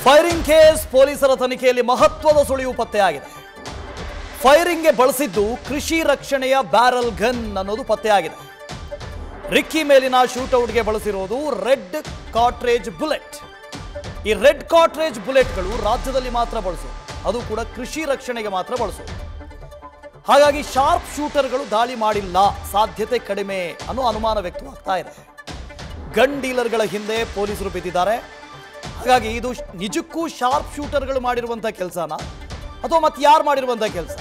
Firing case ಪೊಲೀಸರ ತನಿಖೆಯಲ್ಲಿ ಮಹತ್ವದ ಸುಳಿವು ಪತ್ತೆಯಾಗಿದೆ. ಫೈರಿಂಗ್ಗೆ ಬಳಸಿದ್ದು ಕೃಷಿ ರಕ್ಷಣೆಯ ಬ್ಯಾರಲ್ ಗನ್ ಅನ್ನೋದು ಪತ್ತೆಯಾಗಿದೆ. ರಿಕ್ಕಿ ಮೇಲಿನ ಶೂಟೌಟ್ಗೆ ಬಳಸಿರೋದು ರೆಡ್ ಕಾಟ್ರೇಜ್ ಬುಲೆಟ್. ಈ ರೆಡ್ ಕಾಟ್ರೇಜ್ ಬುಲೆಟ್ಗಳು ರಾಜ್ಯದಲ್ಲಿ ಮಾತ್ರ ಬಳಸೋದು, ಅದು ಕೂಡ ಕೃಷಿ ರಕ್ಷಣೆಗೆ ಮಾತ್ರ ಬಳಸೋದು. ಹಾಗಾಗಿ ಶಾರ್ಪ್ ಶೂಟರ್ಗಳು ದಾಳಿ ಮಾಡಿಲ್ಲ, ಸಾಧ್ಯತೆ ಕಡಿಮೆ ಅನ್ನೋ ಅನುಮಾನ ವ್ಯಕ್ತವಾಗ್ತಾ ಇದೆ. ಗನ್ ಡೀಲರ್ಗಳ ಹಿಂದೆ ಪೊಲೀಸರು ಬಿದ್ದಿದ್ದಾರೆ. ಹಾಗಾಗಿ ಇದು ನಿಜಕ್ಕೂ ಶಾರ್ಪ್ ಶೂಟರ್ಗಳು ಮಾಡಿರುವಂಥ ಕೆಲಸನ ಅಥವಾ ಮತ್ತೆ ಯಾರು ಮಾಡಿರುವಂಥ ಕೆಲಸ?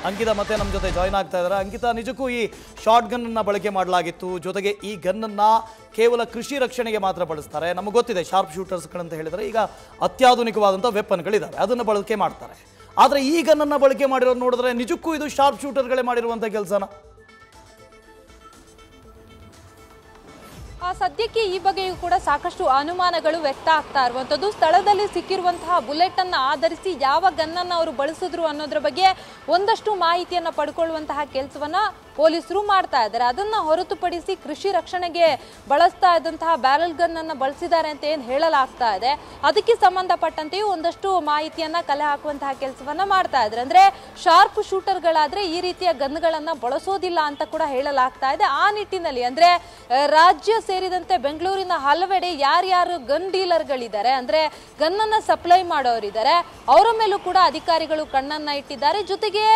ಅಂಕಿತಾ ಮತ್ತೆ ನಮ್ಮ ಜೊತೆ ಜಾಯ್ನ್ ಆಗ್ತಾ ಇದ್ದಾರೆ. ಅಂಕಿತಾ, ನಿಜಕ್ಕೂ ಈ ಶಾರ್ಟ್ ಗನ್ನನ್ನು ಬಳಕೆ ಮಾಡಲಾಗಿತ್ತು, ಜೊತೆಗೆ ಈ ಗನ್ನನ್ನು ಕೇವಲ ಕೃಷಿ ರಕ್ಷಣೆಗೆ ಮಾತ್ರ ಬಳಸ್ತಾರೆ. ನಮಗೆ ಗೊತ್ತಿದೆ ಶಾರ್ಪ್ ಶೂಟರ್ಸ್ಗಳಂತ ಹೇಳಿದರೆ ಈಗ ಅತ್ಯಾಧುನಿಕವಾದಂಥ ವೆಪನ್ಗಳಿದ್ದಾವೆ, ಅದನ್ನು ಬಳಕೆ ಮಾಡ್ತಾರೆ. ಆದರೆ ಈ ಗನ್ನನ್ನು ಬಳಕೆ ಮಾಡಿರೋದು ನೋಡಿದ್ರೆ ನಿಜಕ್ಕೂ ಇದು ಶಾರ್ಪ್ ಶೂಟರ್ಗಳೇ ಮಾಡಿರುವಂಥ ಕೆಲಸನ? ಸದ್ಯಕ್ಕೆ ಈ ಬಗ್ಗೆಯೂ ಕೂಡ ಸಾಕಷ್ಟು ಅನುಮಾನಗಳು ವ್ಯಕ್ತ ಆಗ್ತಾ ಇರುವಂಥದ್ದು. ಸ್ಥಳದಲ್ಲಿ ಸಿಕ್ಕಿರುವಂತಹ ಬುಲೆಟ್ ಅನ್ನು ಆಧರಿಸಿ ಯಾವ ಗನ್ನನ್ನು ಅವರು ಬಳಸಿದ್ರು ಅನ್ನೋದ್ರ ಬಗ್ಗೆ ಒಂದಷ್ಟು ಮಾಹಿತಿಯನ್ನು ಪಡ್ಕೊಳ್ಳುವಂತಹ ಕೆಲಸವನ್ನ ಪೊಲೀಸರು ಮಾಡ್ತಾ ಇದ್ದಾರೆ. ಅದನ್ನ ಹೊರತುಪಡಿಸಿ ಕೃಷಿ ರಕ್ಷಣೆಗೆ ಬಳಸ್ತಾ ಇದ್ದಂತಹ ಬ್ಯಾರಲ್ ಗನ್ ಅನ್ನು ಬಳಸಿದ್ದಾರೆ ಅಂತ ಏನು ಹೇಳಲಾಗ್ತಾ ಇದೆ, ಅದಕ್ಕೆ ಸಂಬಂಧಪಟ್ಟಂತೆಯೂ ಒಂದಷ್ಟು ಮಾಹಿತಿಯನ್ನ ಕಲೆ ಹಾಕುವಂತಹ ಕೆಲಸವನ್ನ ಮಾಡ್ತಾ ಇದ್ದಾರೆ. ಅಂದ್ರೆ ಶಾರ್ಪ್ ಶೂಟರ್ಗಳಾದ್ರೆ ಈ ರೀತಿಯ ಗನ್ಗಳನ್ನ ಬಳಸೋದಿಲ್ಲ ಅಂತ ಕೂಡ ಹೇಳಲಾಗ್ತಾ ಇದೆ. ಆ ನಿಟ್ಟಿನಲ್ಲಿ ಅಂದ್ರೆ ರಾಜ್ಯ ಸೇರಿದಂತೆ ಬೆಂಗಳೂರಿನ ಹಲವೆಡೆ ಯಾರ್ಯಾರು ಗನ್ ಡೀಲರ್ಗಳಿದ್ದಾರೆ, ಅಂದ್ರೆ ಗನ್ನನ್ನ ಸಪ್ಲೈ ಮಾಡೋರಿದ್ದಾರೆ, ಅವರ ಮೇಲೂ ಕೂಡ ಅಧಿಕಾರಿಗಳು ಕಣ್ಣನ್ನ ಇಟ್ಟಿದ್ದಾರೆ. ಜೊತೆಗೆ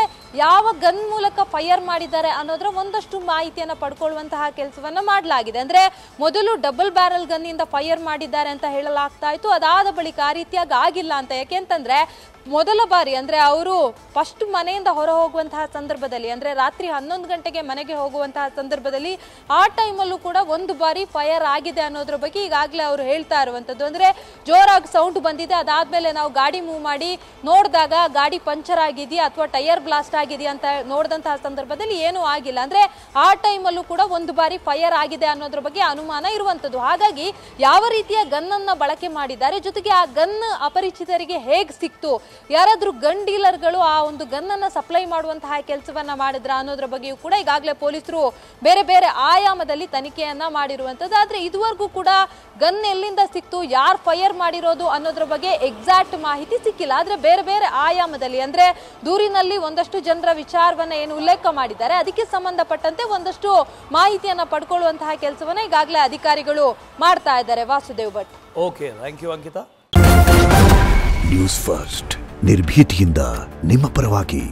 ಯಾವ ಗನ್ ಮೂಲಕ ಫೈರ್ ಮಾಡಿದ್ದಾರೆ ಅನ್ನೋದ್ರ ಒಂದಷ್ಟು ಮಾಹಿತಿಯನ್ನ ಪಡ್ಕೊಳ್ಳುವಂತಹ ಕೆಲಸವನ್ನ ಮಾಡಲಾಗಿದೆ. ಅಂದ್ರೆ ಮೊದಲು ಡಬಲ್ ಬ್ಯಾರಲ್ ಗನ್ ಇಂದ ಫೈರ್ ಮಾಡಿದ್ದಾರೆ ಅಂತ ಹೇಳಲಾಗ್ತಾ ಇತ್ತು. ಅದಾದ ಬಳಿಕ ಆ ರೀತಿಯಾಗಿ ಆಗಿಲ್ಲ ಅಂತ. ಯಾಕೆಂತಂದ್ರೆ ಮೊದಲ ಬಾರಿ ಅಂದ್ರೆ ಅವರು ಫಸ್ಟ್ ಮನೆಯಿಂದ ಹೊರ ಹೋಗುವಂತಹ ಸಂದರ್ಭದಲ್ಲಿ, ಅಂದ್ರೆ ರಾತ್ರಿ 11 ಗಂಟೆಗೆ ಮನೆಗೆ ಹೋಗುವಂತಹ ಸಂದರ್ಭದಲ್ಲಿ ಆ ಟೈಮಲ್ಲೂ ಕೂಡ ಒಂದು ಬಾರಿ ಫೈರ್ ಆಗಿದೆ ಅನ್ನೋದ್ರ ಬಗ್ಗೆ ಈಗಾಗಲೇ ಅವರು ಹೇಳ್ತಾ ಇರುವಂತದ್ದು. ಅಂದ್ರೆ ಜೋರಾಗಿ ಸೌಂಡ್ ಬಂದಿದೆ, ಅದಾದ್ಮೇಲೆ ನಾವು ಗಾಡಿ ಮೂವ್ ಮಾಡಿ ನೋಡಿದಾಗ ಗಾಡಿ ಪಂಚರ್ ಆಗಿದೆಯಾ ಅಥವಾ ಟೈರ್ ಬ್ಲಾಸ್ಟ್ ಆಗಿದೆಯಾ ಅಂತ ನೋಡಿದಂತಹ ಸಂದರ್ಭದಲ್ಲಿ ಏನೂ ಆಗಿಲ್ಲ. ಅಂದ್ರೆ ಆ ಟೈಮಲ್ಲೂ ಕೂಡ ಒಂದು ಬಾರಿ ಫೈರ್ ಆಗಿದೆ ಅನ್ನೋದ್ರ ಬಗ್ಗೆ ಅನುಮಾನ ಇರುವಂತದ್ದು. ಹಾಗಾಗಿ ಯಾವ ರೀತಿಯ ಗನ್ ಅನ್ನ ಬಳಕೆ ಮಾಡಿದ್ದಾರೆ, ಜೊತೆಗೆ ಆ ಗನ್ ಅಪರಿಚಿತರಿಗೆ ಹೇಗ್ ಸಿಕ್ತು, ಯಾರಾದ್ರೂ ಗನ್ ಡೀಲರ್ಗಳು ಆ ಒಂದು ಗನ್ ಅನ್ನ ಸಪ್ಲೈ ಮಾಡುವಂತಹ ಕೆಲಸವನ್ನ ಮಾಡಿದ್ರ ಅನ್ನೋದ್ರ ಬಗ್ಗೆಯೂ ಕೂಡ ಈಗಾಗಲೇ ಪೊಲೀಸರು ಬೇರೆ ಬೇರೆ ಆಯಾಮದಲ್ಲಿ ತನಿಖೆಯನ್ನ ಮಾಡಿರುವಂತದ್ದು. ಆದ್ರೆ ಇದುವರೆಗೂ ಕೂಡ ಗನ್ ಎಲ್ಲಿಂದ ಸಿಕ್ತು, ಯಾರು ಫೈರ್ ಮಾಡಿರೋದು ಅನ್ನೋದ್ರ ಬಗ್ಗೆ ಎಕ್ಸಾಕ್ಟ್ ಮಾಹಿತಿ ಸಿಕ್ಕಿಲ್ಲ. ಆದ್ರೆ ಬೇರೆ ಬೇರೆ ಆಯಾಮದಲ್ಲಿ ಅಂದ್ರೆ ದೂರಿನಲ್ಲಿ ಒಂದಷ್ಟು ಜನರ ವಿಚಾರವನ್ನ ಏನು ಉಲ್ಲೇಖ ಮಾಡಿದ್ದಾರೆ, ಅದಕ್ಕೆ ಸಂಬಂಧಪಟ್ಟಂತೆ ಒಂದಷ್ಟು ಮಾಹಿತಿಯನ್ನ ಪಡ್ಕೊಳ್ಳುವಂತಹ ಕೆಲಸವನ್ನ ಈಗಾಗಲೇ ಅಧಿಕಾರಿಗಳು ಮಾಡ್ತಾ ಇದ್ದಾರೆ. Vasudev Bhat. Okay, thank you Ankita. News first ನಿರ್ಭೀತಿಯಿಂದ ನಿಮ್ಮ ಪರವಾಗಿ.